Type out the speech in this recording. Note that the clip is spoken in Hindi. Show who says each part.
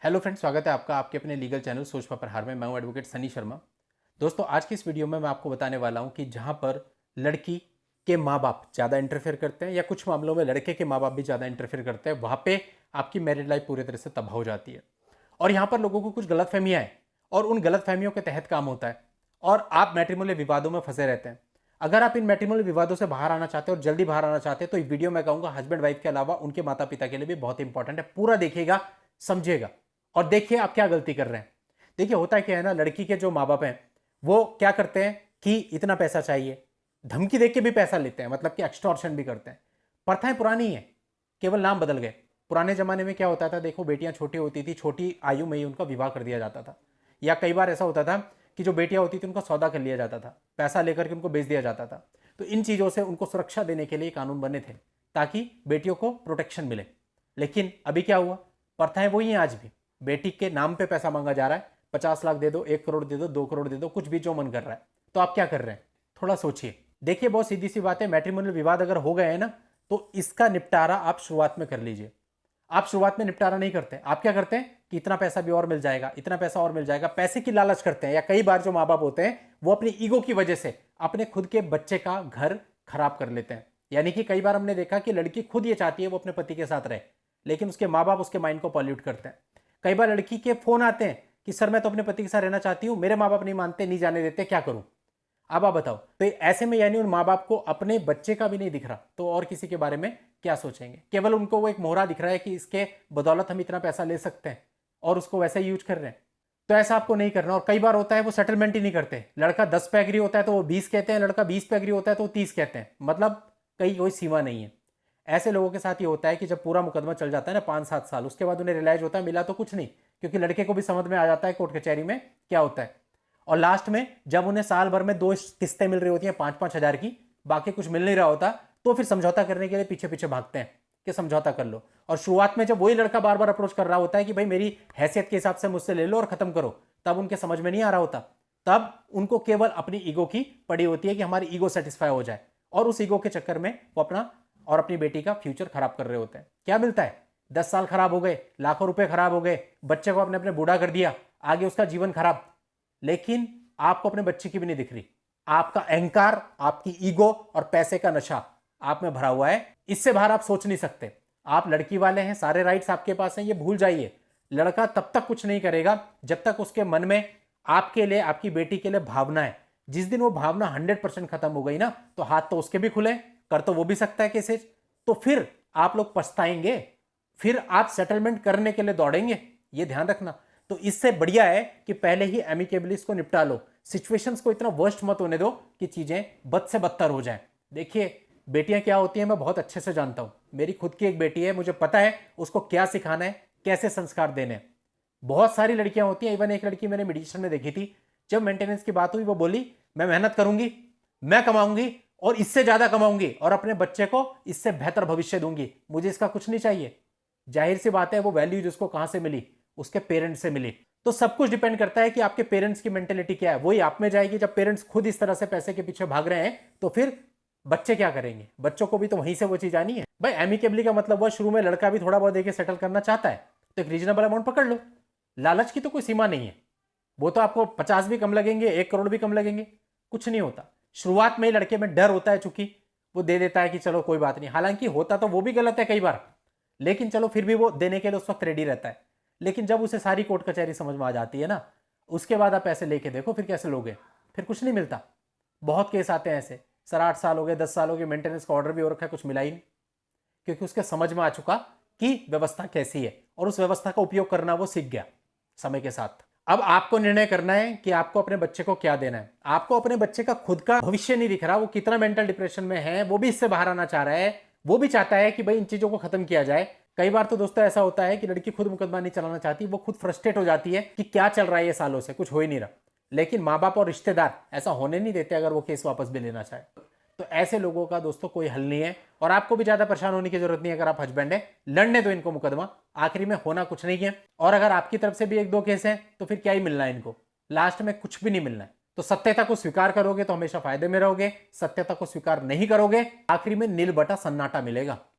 Speaker 1: हेलो फ्रेंड्स, स्वागत है आपका आपके अपने लीगल चैनल सोच पर प्रहार में। मैं हूं एडवोकेट सनी शर्मा। दोस्तों, आज की इस वीडियो में मैं आपको बताने वाला हूं कि जहां पर लड़की के माँ बाप ज़्यादा इंटरफेयर करते हैं या कुछ मामलों में लड़के के माँ बाप भी ज़्यादा इंटरफेयर करते हैं, वहां पे आपकी मैरिड लाइफ पूरी तरह से तबाह हो जाती है। और यहाँ पर लोगों को कुछ गलत फहमियाँ हैं और उन गलत फहमियों के तहत काम होता है और आप मैट्रिमोनियल विवादों में फंसे रहते हैं। अगर आप इन मैट्रिमोनियल विवादों से बाहर आना चाहते हैं और जल्दी बाहर आना चाहते हैं तो ये वीडियो मैं कहूँगा हस्बैंड वाइफ के अलावा उनके माता पिता के लिए भी बहुत इंपॉर्टेंट है। पूरा देखिएगा, समझिएगा और देखिए आप क्या गलती कर रहे हैं। देखिए, होता क्या है ना, लड़की के जो माँ बाप हैं वो क्या करते हैं कि इतना पैसा चाहिए, धमकी देके भी पैसा लेते हैं, मतलब कि एक्सटॉर्शन भी करते हैं। प्रथाएं पुरानी है, केवल नाम बदल गए। पुराने जमाने में क्या होता था, देखो बेटियां छोटी होती थी, छोटी आयु में ही उनका विवाह कर दिया जाता था। या कई बार ऐसा होता था कि जो बेटियां होती थी उनका सौदा कर लिया जाता था, पैसा लेकर के उनको बेच दिया जाता था। तो इन चीज़ों से उनको सुरक्षा देने के लिए कानून बने थे ताकि बेटियों को प्रोटेक्शन मिले। लेकिन अभी क्या हुआ, प्रथाएं वही हैं आज भी। बेटी के नाम पे पैसा मांगा जा रहा है, 50 लाख दे दो, 1 करोड़ दे दो, 2 करोड़ दे दो, कुछ भी जो मन कर रहा है। तो आप क्या कर रहे हैं, थोड़ा सोचिए। देखिए, बहुत सीधी सी बात है, मैट्रिमोनियल विवाद अगर हो गए हैं ना तो इसका निपटारा आप शुरुआत में कर लीजिए। आप शुरुआत में निपटारा नहीं करते, आप क्या करते हैं कि इतना पैसा भी और मिल जाएगा, इतना पैसा और मिल जाएगा, पैसे की लालच करते हैं। या कई बार जो माँ बाप होते हैं वो अपनी ईगो की वजह से अपने खुद के बच्चे का घर खराब कर लेते हैं। यानी कि कई बार हमने देखा कि लड़की खुद ये चाहती है वो अपने पति के साथ रहे, लेकिन उसके माँ बाप उसके माइंड को पॉल्यूट करते हैं। कई बार लड़की के फोन आते हैं कि सर मैं तो अपने पति के साथ रहना चाहती हूं, मेरे माँ बाप नहीं मानते, नहीं जाने देते, क्या करूं। अब आप बताओ, तो ऐसे में यानी उन माँ बाप को अपने बच्चे का भी नहीं दिख रहा तो और किसी के बारे में क्या सोचेंगे। केवल उनको वो एक मोहरा दिख रहा है कि इसके बदौलत हम इतना पैसा ले सकते हैं और उसको वैसे यूज कर रहे हैं। तो ऐसा आपको नहीं करना। और कई बार होता है वो सेटलमेंट ही नहीं करते। लड़का 10 पे एग्री होता है तो वो 20 कहते हैं, लड़का 20 पे एग्री होता है तो वो 30 कहते हैं। मतलब कहीं कोई सीमा नहीं है। ऐसे लोगों के साथ ये होता है कि जब पूरा मुकदमा चल जाता है ना 5-7 साल, उसके बाद उन्हें रियलाइज होता है मिला तो कुछ नहीं, क्योंकि लड़के को भी समझ में आ जाता है कोर्ट कचहरी में क्या होता है। और लास्ट में जब उन्हें साल भर में 2 किस्तें मिल रही होती हैं 5-5 हजार की, बाकी कुछ मिल नहीं रहा होता, तो फिर समझौता करने के लिए पीछे पीछे भागते हैं कि समझौता कर लो। और शुरुआत में जब वही लड़का बार बार अप्रोच कर रहा होता है कि भाई मेरी हैसियत के हिसाब से मुझसे ले लो और खत्म करो, तब उनके समझ में नहीं आ रहा होता। तब उनको केवल अपनी ईगो की पड़ी होती है कि हमारी ईगो सेटिस्फाई हो जाए, और उस ईगो के चक्कर में वो अपना और अपनी बेटी का फ्यूचर खराब कर रहे होते हैं। क्या मिलता है, 10 साल खराब हो गए, लाखों रुपए खराब हो गए, बच्चे को अपने अपने बूढ़ा कर दिया, आगे उसका जीवन खराब। लेकिन आपको अपने बच्चे की भी नहीं दिख रही। आपका अहंकार, आपकी ईगो और पैसे का नशा आप में भरा हुआ है। इससे बाहर आप सोच नहीं सकते। आप लड़की वाले हैं, सारे राइट्स आपके पास हैं, ये भूल जाइए। लड़का तब तक कुछ नहीं करेगा जब तक उसके मन में आपके लिए, आपकी बेटी के लिए भावना है। जिस दिन वो भावना 100% खत्म हो गई ना, तो हाथ तो उसके भी खुले, कर तो वो भी सकता है केसेज। तो फिर आप लोग पछताएंगे, फिर आप सेटलमेंट करने के लिए दौड़ेंगे, ये ध्यान रखना। तो इससे बढ़िया है कि पहले ही एमिकेबली इसको निपटा लो। सिचुएशंस को इतना वर्स्ट मत होने दो कि चीजें बद से बदतर हो जाएं। देखिए, बेटियां क्या होती हैं मैं बहुत अच्छे से जानता हूं। मेरी खुद की एक बेटी है, मुझे पता है उसको क्या सिखाना है, कैसे संस्कार देने हैं। बहुत सारी लड़कियां होती हैं, इवन एक लड़की मैंने मेडिटेशन में देखी थी, जब मेंटेनेंस की बात हुई वो बोली मैं मेहनत करूंगी, मैं कमाऊंगी और इससे ज्यादा कमाऊंगी और अपने बच्चे को इससे बेहतर भविष्य दूंगी, मुझे इसका कुछ नहीं चाहिए। जाहिर सी बात है वो वैल्यूज उसको कहां से मिली, उसके पेरेंट्स से मिली। तो सब कुछ डिपेंड करता है कि आपके पेरेंट्स की मेंटेलिटी क्या है, वही आप में जाएगी। जब पेरेंट्स खुद इस तरह से पैसे के पीछे भाग रहे हैं तो फिर बच्चे क्या करेंगे, बच्चों को भी तो वहीं से वो चीज आनी है। भाई एमिकेबली का मतलब वो शुरू में लड़का भी थोड़ा बहुत देके सेटल करना चाहता है तो एक रीजनेबल अमाउंट पकड़ लो। लालच की तो कोई सीमा नहीं है। वो तो आपको 50 भी कम लगेंगे, 1 करोड़ भी कम लगेंगे, कुछ नहीं होता। शुरुआत में ही लड़के में डर होता है, चूंकि वो दे देता है कि चलो कोई बात नहीं। हालांकि होता तो वो भी गलत है कई बार, लेकिन चलो फिर भी वो देने के लिए उस वक्त रेडी रहता है। लेकिन जब उसे सारी कोर्ट कचहरी समझ में आ जाती है ना, उसके बाद आप पैसे लेके देखो फिर कैसे लोगे, फिर कुछ नहीं मिलता। बहुत केस आते हैं ऐसे, सर 8 साल हो गए, 10 साल हो गए, मेंटेनेंस का ऑर्डर भी हो रखा है, कुछ मिला ही नहीं, क्योंकि उसके समझ में आ चुका कि व्यवस्था कैसी है और उस व्यवस्था का उपयोग करना वो सीख गया समय के साथ। अब आपको निर्णय करना है कि आपको अपने बच्चे को क्या देना है। आपको अपने बच्चे का खुद का भविष्य नहीं दिख रहा, वो कितना मेंटल डिप्रेशन में है, वो भी इससे बाहर आना चाह रहा है, वो भी चाहता है कि भाई इन चीजों को खत्म किया जाए। कई बार तो दोस्तों ऐसा होता है कि लड़की खुद मुकदमा नहीं चलाना चाहती, वो खुद फ्रस्ट्रेट हो जाती है कि क्या चल रहा है ये सालों से, कुछ हो ही नहीं रहा। लेकिन माँ बाप और रिश्तेदार ऐसा होने नहीं देते अगर वो केस वापस भी लेना चाहे। तो ऐसे लोगों का दोस्तों कोई हल नहीं है, और आपको भी ज्यादा परेशान होने की जरूरत नहीं है। अगर आप हस्बैंड है, लड़ने दो इनको मुकदमा, आखिरी में होना कुछ नहीं है। और अगर आपकी तरफ से भी 1-2 केस हैं तो फिर क्या ही मिलना है इनको, लास्ट में कुछ भी नहीं मिलना है। तो सत्यता को स्वीकार करोगे तो हमेशा फायदे में रहोगे, सत्यता को स्वीकार नहीं करोगे आखिरी में नील बटा सन्नाटा मिलेगा।